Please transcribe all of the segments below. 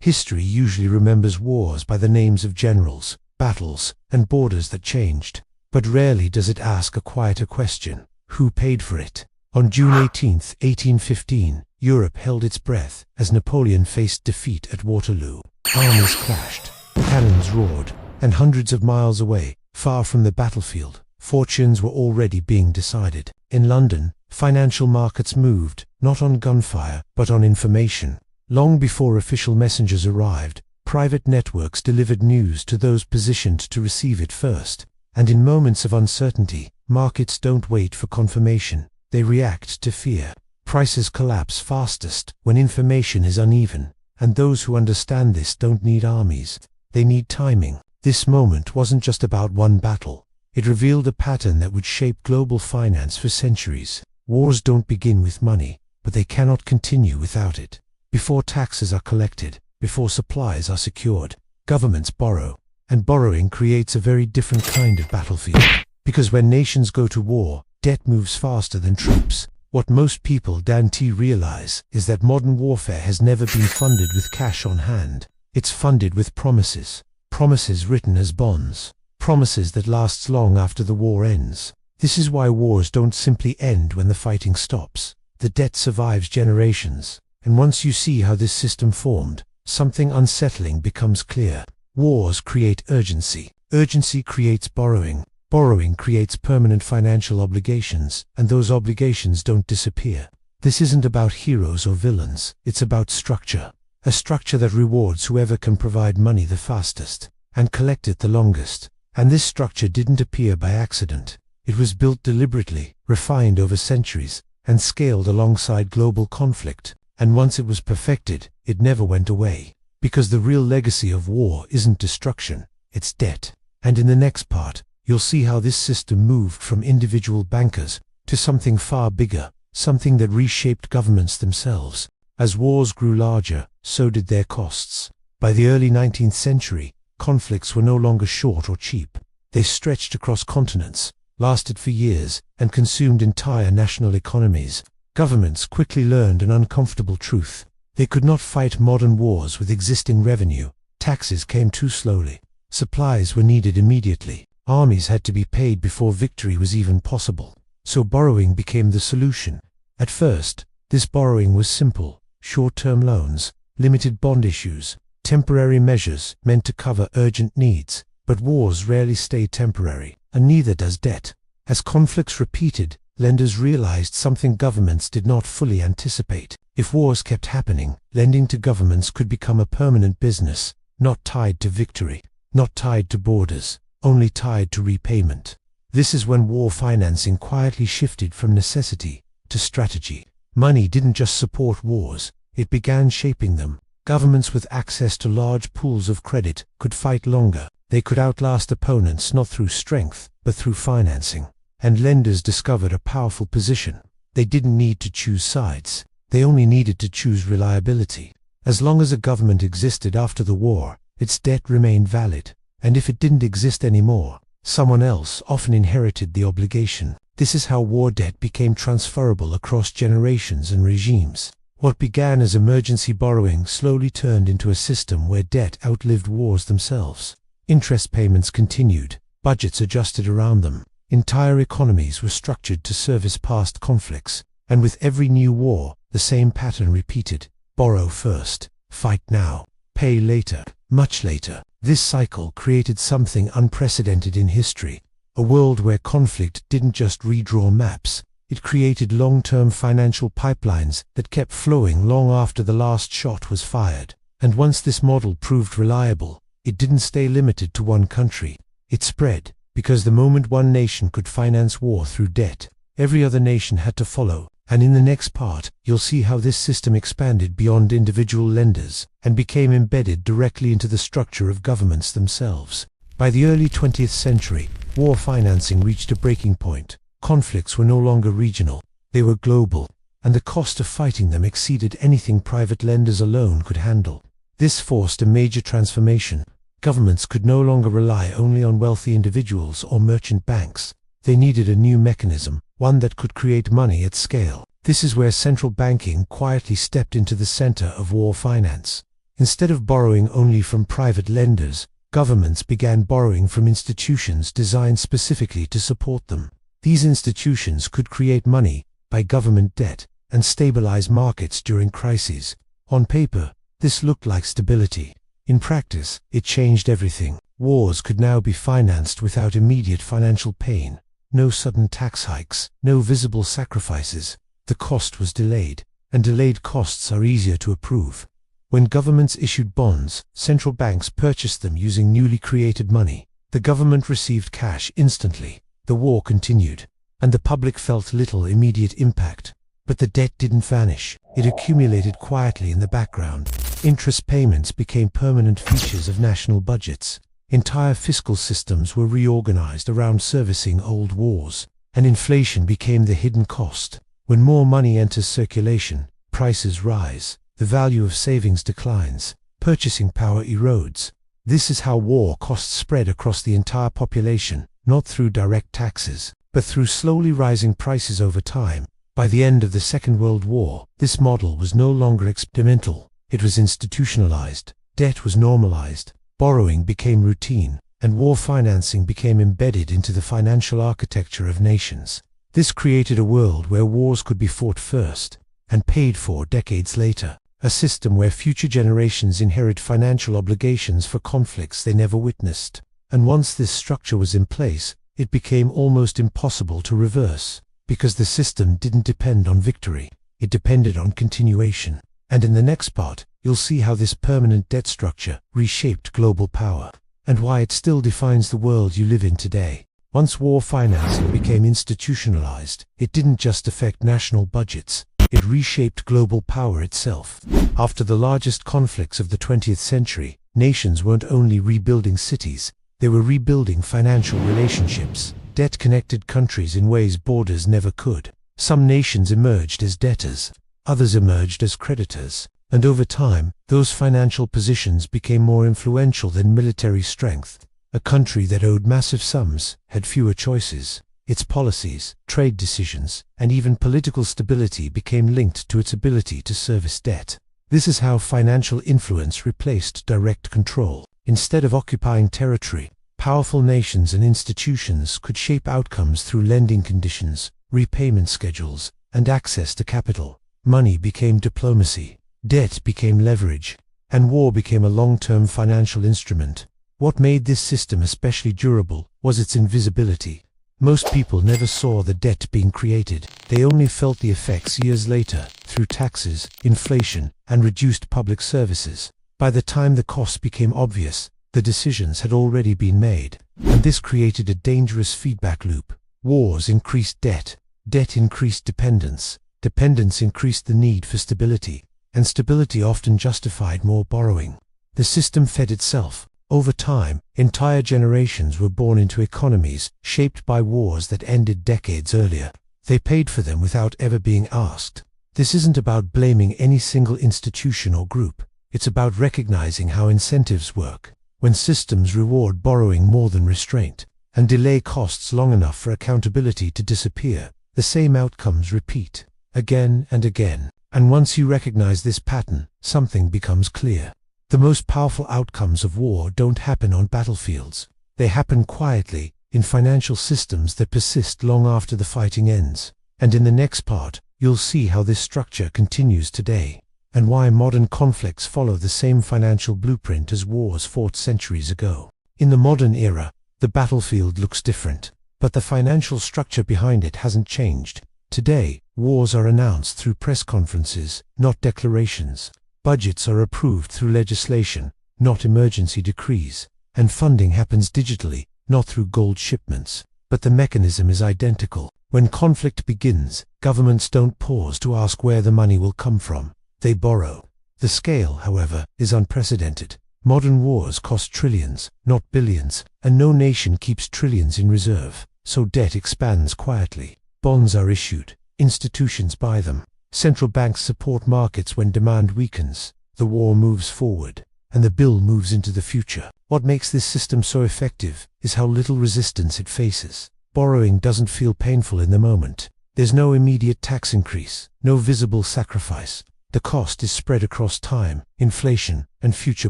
History usually remembers wars by the names of generals, battles, and borders that changed. But rarely does it ask a quieter question: who paid for it? On June 18, 1815, Europe held its breath as Napoleon faced defeat at Waterloo. Armies clashed, cannons roared, and hundreds of miles away, far from the battlefield, fortunes were already being decided. In London, financial markets moved, not on gunfire, but on information. Long before official messengers arrived, private networks delivered news to those positioned to receive it first. And in moments of uncertainty, markets don't wait for confirmation, they react to fear. Prices collapse fastest when information is uneven, and those who understand this don't need armies, they need timing. This moment wasn't just about one battle. It revealed a pattern that would shape global finance for centuries. Wars don't begin with money, but they cannot continue without it. Before taxes are collected, before supplies are secured, governments borrow. And borrowing creates a very different kind of battlefield. Because when nations go to war, debt moves faster than troops. What most people don't realize is that modern warfare has never been funded with cash on hand. It's funded with promises. Promises written as bonds. Promises that last long after the war ends. This is why wars don't simply end when the fighting stops. The debt survives generations. And once you see how this system formed, something unsettling becomes clear. Wars create urgency. Urgency creates borrowing. Borrowing creates permanent financial obligations, and those obligations don't disappear. This isn't about heroes or villains, it's about structure. A structure that rewards whoever can provide money the fastest, and collect it the longest. And this structure didn't appear by accident. It was built deliberately, refined over centuries, and scaled alongside global conflict. And once it was perfected, it never went away. Because the real legacy of war isn't destruction, it's debt. And in the next part, you'll see how this system moved from individual bankers to something far bigger, something that reshaped governments themselves. As wars grew larger, so did their costs. By the early 19th century, conflicts were no longer short or cheap. They stretched across continents, lasted for years, and consumed entire national economies. Governments quickly learned an uncomfortable truth. They could not fight modern wars with existing revenue. Taxes came too slowly. Supplies were needed immediately. Armies had to be paid before victory was even possible. So borrowing became the solution. At first, this borrowing was simple: short-term loans, limited bond issues, temporary measures meant to cover urgent needs. But wars rarely stay temporary, and neither does debt. As conflicts repeated, lenders realized something governments did not fully anticipate. If wars kept happening, lending to governments could become a permanent business, not tied to victory, not tied to borders, only tied to repayment. This is when war financing quietly shifted from necessity to strategy. Money didn't just support wars, it began shaping them. Governments with access to large pools of credit could fight longer. They could outlast opponents not through strength, but through financing. And lenders discovered a powerful position. They didn't need to choose sides. They only needed to choose reliability. As long as a government existed after the war, its debt remained valid. And if it didn't exist anymore, someone else often inherited the obligation. This is how war debt became transferable across generations and regimes. What began as emergency borrowing slowly turned into a system where debt outlived wars themselves. Interest payments continued, budgets adjusted around them. Entire economies were structured to service past conflicts. And with every new war, the same pattern repeated: borrow first, fight now, pay later, much later. This cycle created something unprecedented in history, a world where conflict didn't just redraw maps, it created long-term financial pipelines that kept flowing long after the last shot was fired. And once this model proved reliable, it didn't stay limited to one country. It spread, because the moment one nation could finance war through debt, every other nation had to follow. And in the next part, you'll see how this system expanded beyond individual lenders and became embedded directly into the structure of governments themselves. By the early 20th century, war financing reached a breaking point. Conflicts were no longer regional, they were global, and the cost of fighting them exceeded anything private lenders alone could handle. This forced a major transformation. Governments could no longer rely only on wealthy individuals or merchant banks. They needed a new mechanism, one that could create money at scale. This is where central banking quietly stepped into the center of war finance. Instead of borrowing only from private lenders, governments began borrowing from institutions designed specifically to support them. These institutions could create money, buy government debt, and stabilize markets during crises. On paper, this looked like stability. In practice, it changed everything. Wars could now be financed without immediate financial pain. No sudden tax hikes, no visible sacrifices. The cost was delayed, and delayed costs are easier to approve. When governments issued bonds, central banks purchased them using newly created money. The government received cash instantly. The war continued, and the public felt little immediate impact. But the debt didn't vanish. It accumulated quietly in the background. Interest payments became permanent features of national budgets. Entire fiscal systems were reorganized around servicing old wars, and inflation became the hidden cost. When more money enters circulation, prices rise, the value of savings declines, purchasing power erodes. This is how war costs spread across the entire population, not through direct taxes, but through slowly rising prices over time. By the end of the Second World War, this model was no longer experimental. It was institutionalized. Debt was normalized. Borrowing became routine, and war financing became embedded into the financial architecture of nations. This created a world where wars could be fought first and paid for decades later, a system where future generations inherit financial obligations for conflicts they never witnessed. And once this structure was in place, it became almost impossible to reverse, because the system didn't depend on victory, it depended on continuation. And in the next part, you'll see how this permanent debt structure reshaped global power, and why it still defines the world you live in today. Once war financing became institutionalized, it didn't just affect national budgets, it reshaped global power itself. After the largest conflicts of the 20th century, nations weren't only rebuilding cities, they were rebuilding financial relationships. Debt connected countries in ways borders never could. Some nations emerged as debtors, others emerged as creditors, and over time, those financial positions became more influential than military strength. A country that owed massive sums had fewer choices. Its policies, trade decisions, and even political stability became linked to its ability to service debt. This is how financial influence replaced direct control. Instead of occupying territory, powerful nations and institutions could shape outcomes through lending conditions, repayment schedules, and access to capital. Money became diplomacy, debt became leverage, and war became a long-term financial instrument. What made this system especially durable was its invisibility. Most people never saw the debt being created. They only felt the effects years later, through taxes, inflation, and reduced public services. By the time the costs became obvious, the decisions had already been made, and this created a dangerous feedback loop. Wars increased debt, debt increased dependence, dependence increased the need for stability, and stability often justified more borrowing. The system fed itself. Over time, entire generations were born into economies shaped by wars that ended decades earlier. They paid for them without ever being asked. This isn't about blaming any single institution or group. It's about recognizing how incentives work. When systems reward borrowing more than restraint, and delay costs long enough for accountability to disappear, the same outcomes repeat, again and again. And once you recognize this pattern, something becomes clear. The most powerful outcomes of war don't happen on battlefields. They happen quietly, in financial systems that persist long after the fighting ends. And in the next part, you'll see how this structure continues today, and why modern conflicts follow the same financial blueprint as wars fought centuries ago. In the modern era, the battlefield looks different, but the financial structure behind it hasn't changed. Today, wars are announced through press conferences, not declarations. Budgets are approved through legislation, not emergency decrees, and funding happens digitally, not through gold shipments. But the mechanism is identical. When conflict begins, governments don't pause to ask where the money will come from. They borrow. The scale, however, is unprecedented. Modern wars cost trillions, not billions, and no nation keeps trillions in reserve, so debt expands quietly. Bonds are issued, institutions buy them. Central banks support markets when demand weakens. The war moves forward, and the bill moves into the future. What makes this system so effective is how little resistance it faces. Borrowing doesn't feel painful in the moment. There's no immediate tax increase, no visible sacrifice. The cost is spread across time, inflation, and future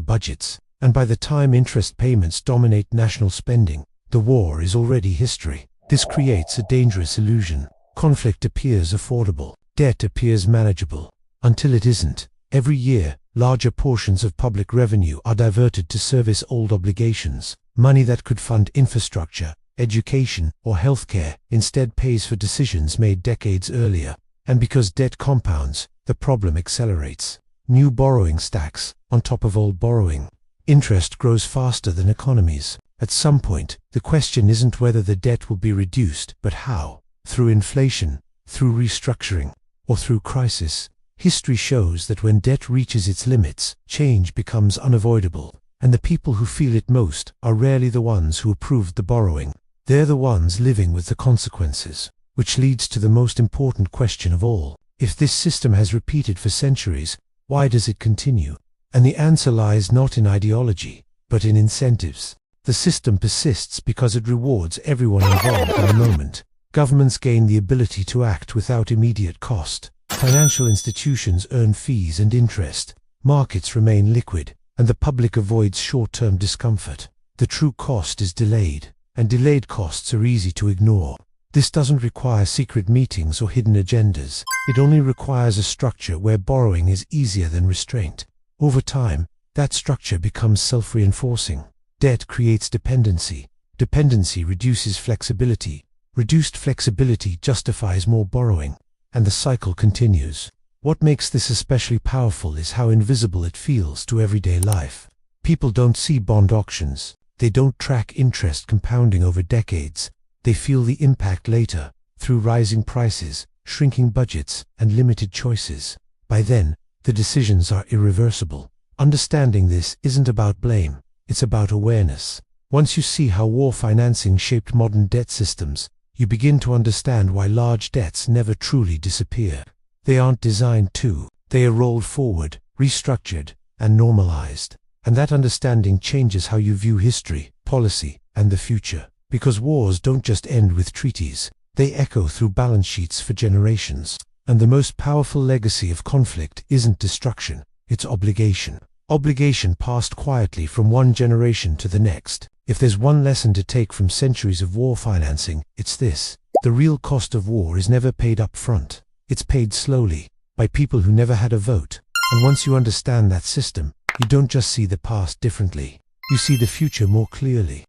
budgets, and by the time interest payments dominate national spending, the war is already history. This creates a dangerous illusion. Conflict appears affordable, debt appears manageable, until it isn't. Every year, larger portions of public revenue are diverted to service old obligations. Money that could fund infrastructure, education, or healthcare instead pays for decisions made decades earlier. And because debt compounds, the problem accelerates. New borrowing stacks on top of old borrowing. Interest grows faster than economies. At some point, the question isn't whether the debt will be reduced, but how. Through inflation, through restructuring, or through crisis. History shows that when debt reaches its limits, change becomes unavoidable, and the people who feel it most are rarely the ones who approved the borrowing. They're the ones living with the consequences, which leads to the most important question of all. If this system has repeated for centuries, why does it continue? And the answer lies not in ideology, but in incentives. The system persists because it rewards everyone involved in the moment. Governments gain the ability to act without immediate cost. Financial institutions earn fees and interest. Markets remain liquid, and the public avoids short-term discomfort. The true cost is delayed, and delayed costs are easy to ignore. This doesn't require secret meetings or hidden agendas. It only requires a structure where borrowing is easier than restraint. Over time, that structure becomes self-reinforcing. Debt creates dependency. Dependency reduces flexibility. Reduced flexibility justifies more borrowing, and the cycle continues. What makes this especially powerful is how invisible it feels to everyday life. People don't see bond auctions. They don't track interest compounding over decades. They feel the impact later, through rising prices, shrinking budgets, and limited choices. By then, the decisions are irreversible. Understanding this isn't about blame, it's about awareness. Once you see how war financing shaped modern debt systems, you begin to understand why large debts never truly disappear. They aren't designed to. They are rolled forward, restructured, and normalized. And that understanding changes how you view history, policy, and the future. Because wars don't just end with treaties, they echo through balance sheets for generations. And the most powerful legacy of conflict isn't destruction, it's obligation. Obligation passed quietly from one generation to the next. If there's one lesson to take from centuries of war financing, it's this. The real cost of war is never paid up front. It's paid slowly, by people who never had a vote. And once you understand that system, you don't just see the past differently. You see the future more clearly.